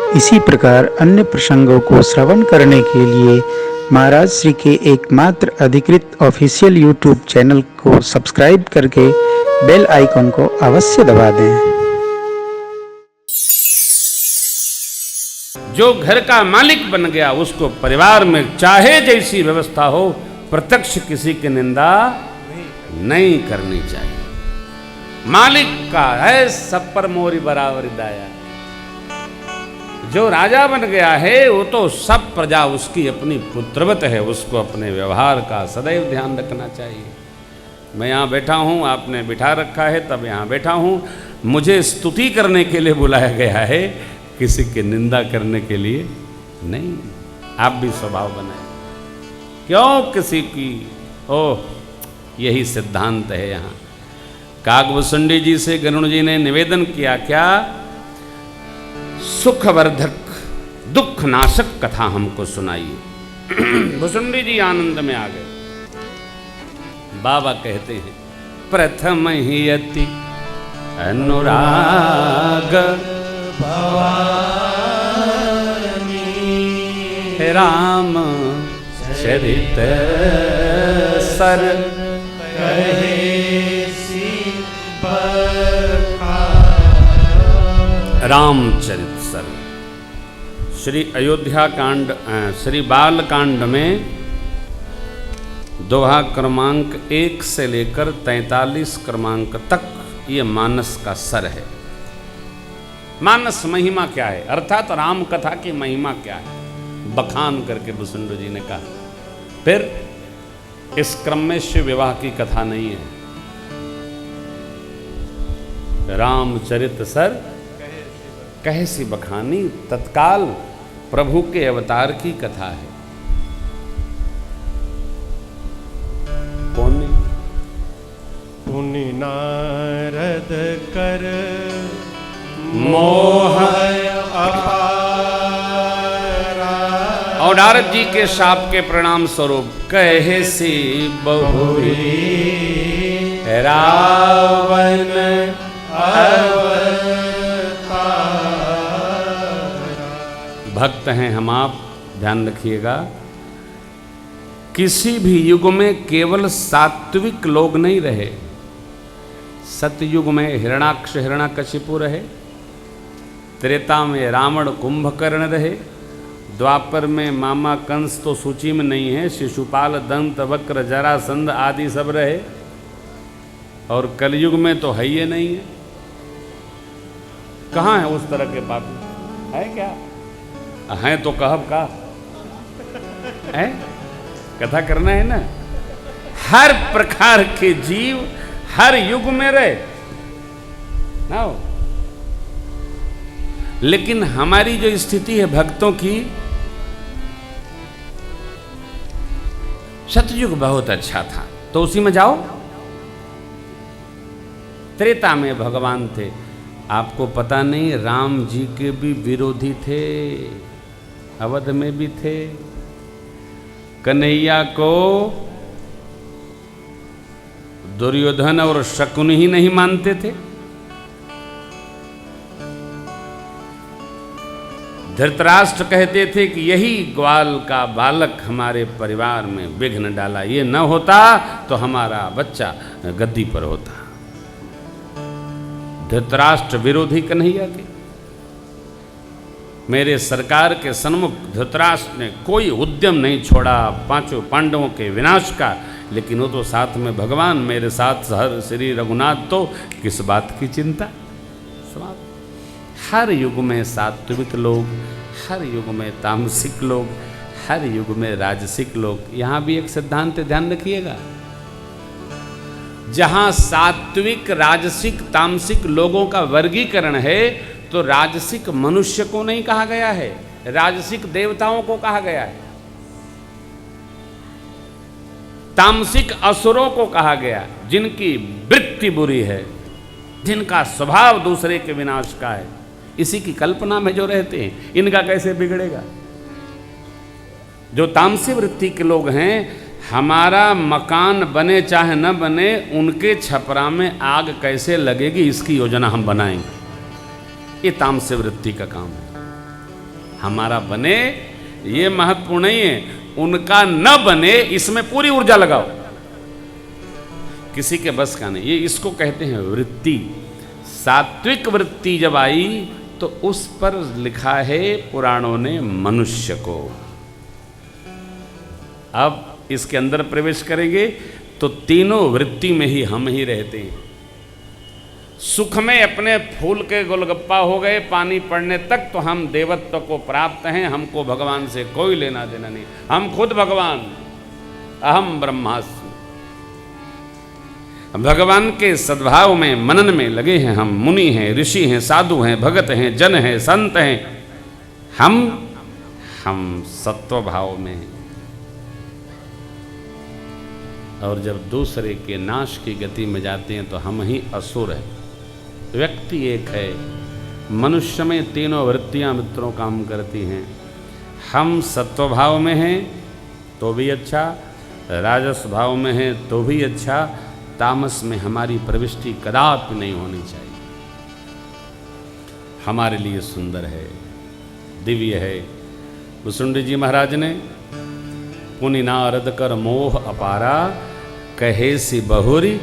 इसी प्रकार अन्य प्रसंगों को श्रवण करने के लिए महाराज श्री के एकमात्र अधिकृत ऑफिशियल यूट्यूब चैनल को सब्सक्राइब करके बेल आइकन को अवश्य दबा दें। जो घर का मालिक बन गया उसको परिवार में चाहे जैसी व्यवस्था हो प्रत्यक्ष किसी की निंदा नहीं करनी चाहिए। मालिक का है सब पर मोरी बराबर दाया। जो राजा बन गया है वो तो सब प्रजा उसकी अपनी पुत्रवत है, उसको अपने व्यवहार का सदैव ध्यान रखना चाहिए। मैं यहाँ बैठा हूँ, आपने बिठा रखा है तब यहाँ बैठा हूँ। मुझे स्तुति करने के लिए बुलाया गया है, किसी की निंदा करने के लिए नहीं। आप भी स्वभाव बनाए, क्यों किसी की यही सिद्धांत है। यहाँ काकभूषुंडी जी से गरुड़ जी ने निवेदन किया, क्या सुखवर्धक दुख नाशक कथा हमको सुनाइए। भुसुंडी जी आनंद में आ गए। बाबा कहते हैं, प्रथम ही अति अनुराग भवानी राम चरित सर कहे रामचरित सर। श्री अयोध्या कांड, श्री बाल कांड में दोहा क्रमांक 1 से लेकर 43 क्रमांक तक ये मानस का सर है। मानस महिमा क्या है, अर्थात राम कथा की महिमा क्या है, बखान करके भुसुंडी जी ने कहा। फिर इस क्रम में शिव विवाह की कथा नहीं है। रामचरित सर कहे सी बखानी, तत्काल प्रभु के अवतार की कथा है। पुनि नारद कर मोह और नारद जी के शाप के परिणाम स्वरूप कहे सी बहुरी रावण भक्त हैं हम आप, ध्यान रखिएगा। किसी भी युग में केवल सात्विक लोग नहीं रहे। सतयुग में हिरणाक्ष हिरण्यकशिपु रहे, त्रेता में रावण कुंभकर्ण रहे, द्वापर में मामा कंस तो सूची में नहीं है, शिशुपाल दंत वक्र जरासंध आदि सब रहे, और कलयुग में तो है ही नहीं है। कहाँ है उस तरह के पापी? है क्या? हैं तो कहब का है, कथा करना है ना। हर प्रकार के जीव हर युग में रहे ना, लेकिन हमारी जो स्थिति है भक्तों की, सतयुग बहुत अच्छा था तो उसी में जाओ। त्रेता में भगवान थे, आपको पता नहीं राम जी के भी विरोधी थे, अवध में भी थे। कन्हैया को दुर्योधन और शकुन ही नहीं मानते थे। धृतराष्ट्र कहते थे कि यही ग्वाल का बालक हमारे परिवार में विघ्न डाला, ये न होता तो हमारा बच्चा गद्दी पर होता। धृतराष्ट्र विरोधी कन्हैया के। मेरे सरकार के सन्मुख धृतराष्ट्र ने कोई उद्यम नहीं छोड़ा पांचों पांडवों के विनाश का, लेकिन वो तो साथ में भगवान मेरे साथ हर श्री रघुनाथ, तो किस बात की चिंता। समाप्त। हर युग में सात्विक लोग, हर युग में तामसिक लोग, हर युग में राजसिक लोग। यहाँ भी एक सिद्धांत ध्यान रखिएगा, जहाँ सात्विक राजसिक तामसिक लोगों का वर्गीकरण है तो राजसिक मनुष्य को नहीं कहा गया है, राजसिक देवताओं को कहा गया है। तामसिक असुरों को कहा गया, जिनकी वृत्ति बुरी है, जिनका स्वभाव दूसरे के विनाश का है। इसी की कल्पना में जो रहते हैं, इनका कैसे बिगड़ेगा। जो तामसी वृत्ति के लोग हैं, हमारा मकान बने चाहे न बने, उनके छपरा में आग कैसे लगेगी इसकी योजना हम बनाएंगे। ये तामसी वृत्ति का काम है। हमारा बने ये महत्वपूर्ण नहीं है, उनका न बने इसमें पूरी ऊर्जा लगाओ। किसी के बस का नहीं, ये इसको कहते हैं वृत्ति। सात्विक वृत्ति जब आई तो उस पर लिखा है पुराणों ने मनुष्य को। अब इसके अंदर प्रवेश करेंगे तो तीनों वृत्ति में ही हम ही रहते हैं। सुख में अपने फूल के गोलगप्पा हो गए पानी पड़ने तक तो हम देवत्व को प्राप्त हैं, हमको भगवान से कोई लेना देना नहीं, हम खुद भगवान, अहम ब्रह्मास्मि। भगवान के सद्भाव में मनन में लगे हैं हम, मुनि हैं, ऋषि हैं, साधु हैं, भगत हैं, जन हैं, संत हैं, हम सत्व भाव में हैं। और जब दूसरे के नाश की गति में जाते हैं तो हम ही असुर हैं। व्यक्ति एक है, मनुष्य में तीनों वृत्तियां मित्रों काम करती हैं। हम सत्व भाव में हैं तो भी अच्छा, राजस भाव में हैं तो भी अच्छा, तामस में हमारी प्रविष्टि कदापि नहीं होनी चाहिए। हमारे लिए सुंदर है, दिव्य है। भुसुंडी जी महाराज ने पुनि नारद कर मोह अपारा, कहे सी बहुरी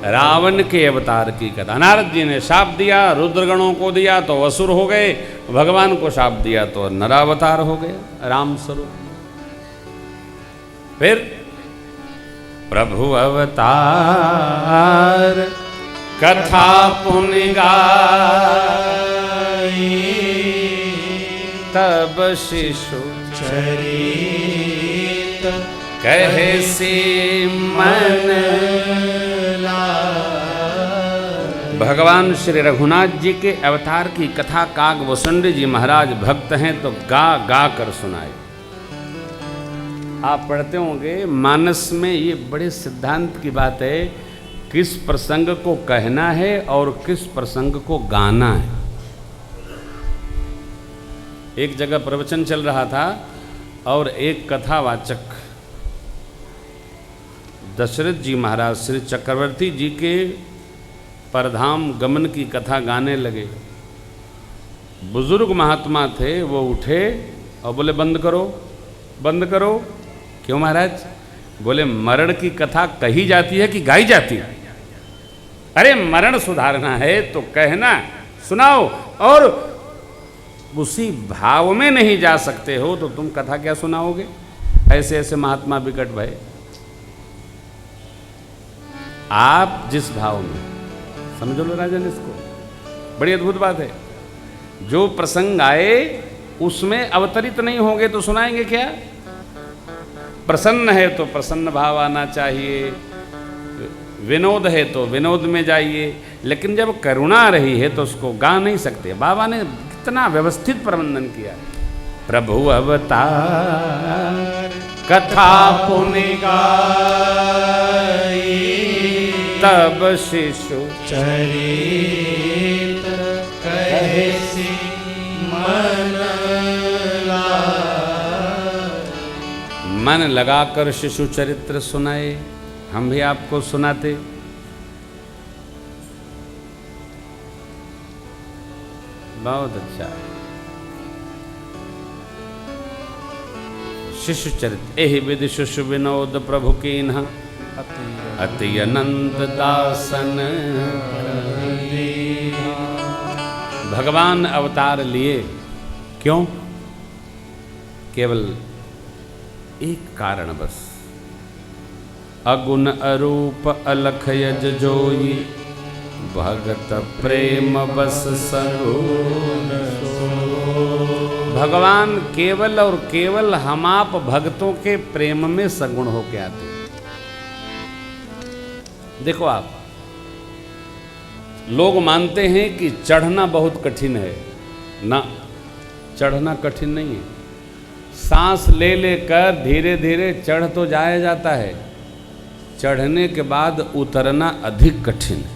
रावण के अवतार की कथा। नारद जी ने शाप दिया, रुद्रगणों को दिया तो असुर हो गए, भगवान को शाप दिया तो नरावतार हो गया, राम स्वरूप। फिर प्रभु अवतार कथा पुनि गाई, तब शिशु चरित कहे सी मन। भगवान श्री रघुनाथ जी के अवतार की कथा काग भुसुंडी जी महाराज भक्त हैं तो गा गा कर सुनाए। आप पढ़ते होंगे मानस में, ये बड़े सिद्धांत की बात है, किस प्रसंग को कहना है और किस प्रसंग को गाना है। एक जगह प्रवचन चल रहा था और एक कथावाचक दशरथ जी महाराज श्री चक्रवर्ती जी के परधाम गमन की कथा गाने लगे। बुजुर्ग महात्मा थे, वो उठे और बोले बंद करो, बंद करो। क्यों महाराज? बोले मरण की कथा कही जाती है कि गाई जाती है? अरे मरण सुधारना है तो कहना, सुनाओ, और उसी भाव में नहीं जा सकते हो तो तुम कथा क्या सुनाओगे? ऐसे ऐसे महात्मा विकट भय। आप जिस भाव में, समझो लो राजन, इसको बड़ी अद्भुत बात है। जो प्रसंग आए उसमें अवतरित नहीं होंगे तो सुनाएंगे क्या? प्रसन्न है तो प्रसन्न भाव आना चाहिए, विनोद है तो विनोद में जाइए, लेकिन जब करुणा आ रही है तो उसको गा नहीं सकते। बाबा ने कितना व्यवस्थित प्रबंधन किया। प्रभु अवतार कथा पुनि गाई, तब शिशु चरित कहे सी मन लगाकर शिशु चरित्र सुनाए। हम भी आपको सुनाते। बहुत अच्छा। शिशु चरित्र एहि विधि शिशु विनोद प्रभु कीन्हा, अति अनंत दासन। भगवान अवतार लिए क्यों? केवल एक कारण बस, अगुण अरूप अलख यज जोई, भगत प्रेम बस सगुण। भगवान केवल और केवल हम आप भक्तों के प्रेम में सगुण होके आते। देखो आप, लोग मानते हैं कि चढ़ना बहुत कठिन है ना, चढ़ना कठिन नहीं है। सांस ले लेकर धीरे धीरे चढ़ तो जाया जाता है, चढ़ने के बाद उतरना अधिक कठिन है।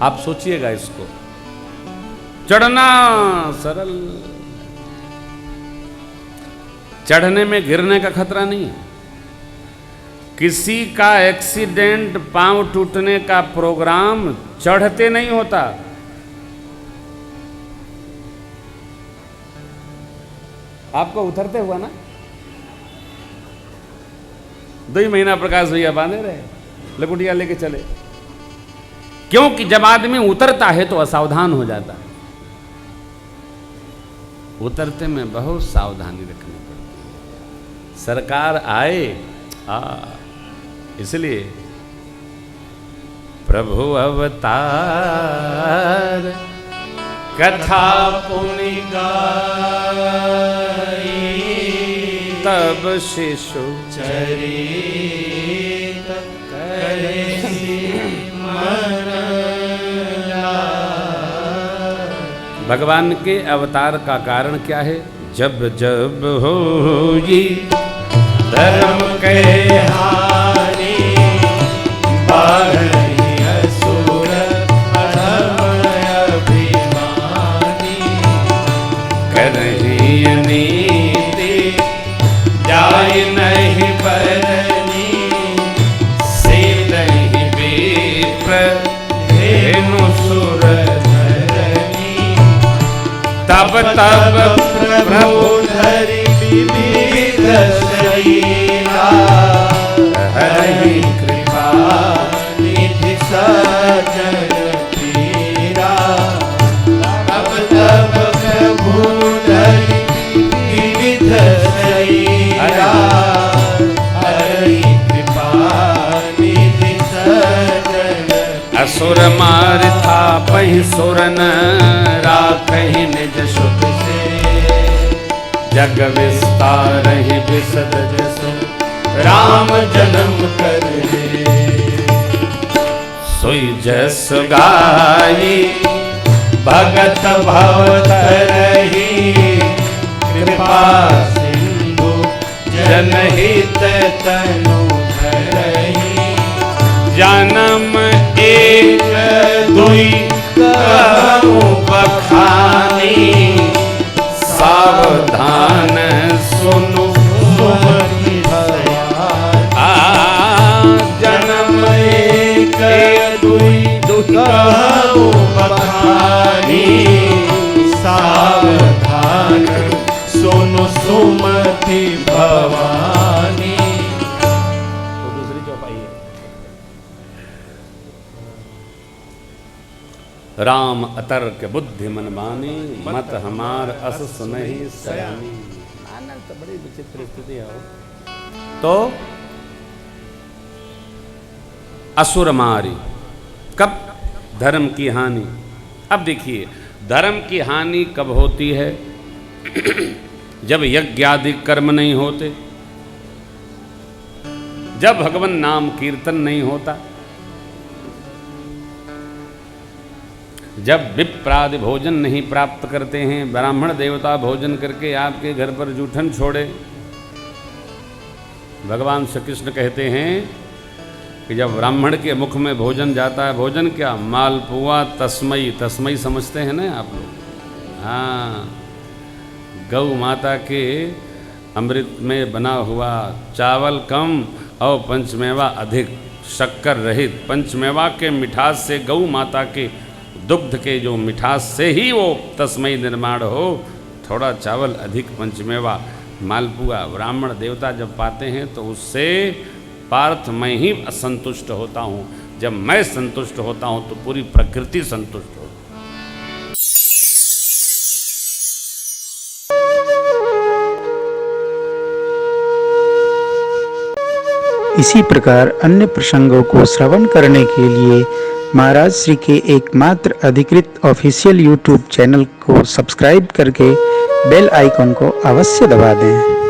आप सोचिएगा इसको, चढ़ना सरल, चढ़ने में गिरने का खतरा नहीं है। किसी का एक्सीडेंट, पांव टूटने का प्रोग्राम चढ़ते नहीं होता, आपको उतरते हुआ ना 2 महीना प्रकाश भैया बांधे रहे, लकुटिया लेके चले। क्योंकि जब आदमी उतरता है तो असावधान हो जाता है। उतरते में बहुत सावधानी रखनी पड़ती है। सरकार आए इसलिए प्रभु अवतार कथा पुनि गाई, तब शिशु चरित करे मन लाय। भगवान के अवतार का कारण क्या है? जब जब होई धर्म के हानि, बाढ़ी असुर अधम अभिमानी। करही नीति जाय नहीं बरनी, से नहीं विप्र धेनु सुर धरनी। तब तब प्रभु धरि विविध शरीरा, हरि कृपा निधि सजन पीरा। तब तब प्रभु धरि विविध शरीरा, हरि कृपा निधि सजन। असुर मार था पहि सुरन राखहि निज सुख से, जग विस्तार ही विसद जसु राम जन्म कर ले। सोई जस गाई भगत भवतरहि, कृपा सिंधु जनहित तनु धरहि। जन्म एक दुई कहूँ बखानी, सावधान सुनु सुमति भयानी। जन्म एक दुई कहूँ बखानी, सावधान सुनु सुमति भवानी। तो दूसरी चौपाई है, राम अतर्क बुद्धि मन मानी, मत हमार अस सुनहि सयानी। आनंद तो बड़ी विचित्र स्थिति है। तो असुर मारी, कब? धर्म की हानि। अब देखिए धर्म की हानि कब होती है? जब यज्ञ आदि कर्म नहीं होते, जब भगवान नाम कीर्तन नहीं होता, जब विप्रादि भोजन नहीं प्राप्त करते हैं, ब्राह्मण देवता भोजन करके आपके घर पर जूठन छोड़े। भगवान श्री कृष्ण कहते हैं कि जब ब्राह्मण के मुख में भोजन जाता है, भोजन क्या? मालपुआ तस्मई। तस्मई समझते हैं ना आप लोग? हाँ, गौ माता के अमृत में बना हुआ चावल कम और पंचमेवा अधिक, शक्कर रहित। पंचमेवा के मिठास से, गौ माता के दुग्ध के जो मिठास से ही वो तस्मई निर्माण हो। थोड़ा चावल अधिक, पंचमेवा, मालपुआ ब्राह्मण देवता जब पाते हैं तो उससे पार्थ मैं ही असंतुष्ट होता हूँ। जब मैं संतुष्ट होता हूँ तो पूरी प्रकृति संतुष्ट होती है। इसी प्रकार अन्य प्रसंगों को श्रवण करने के लिए महाराज श्री के एकमात्र अधिकृत ऑफिशियल यूट्यूब चैनल को सब्सक्राइब करके बेल आइकॉन को अवश्य दबा दें।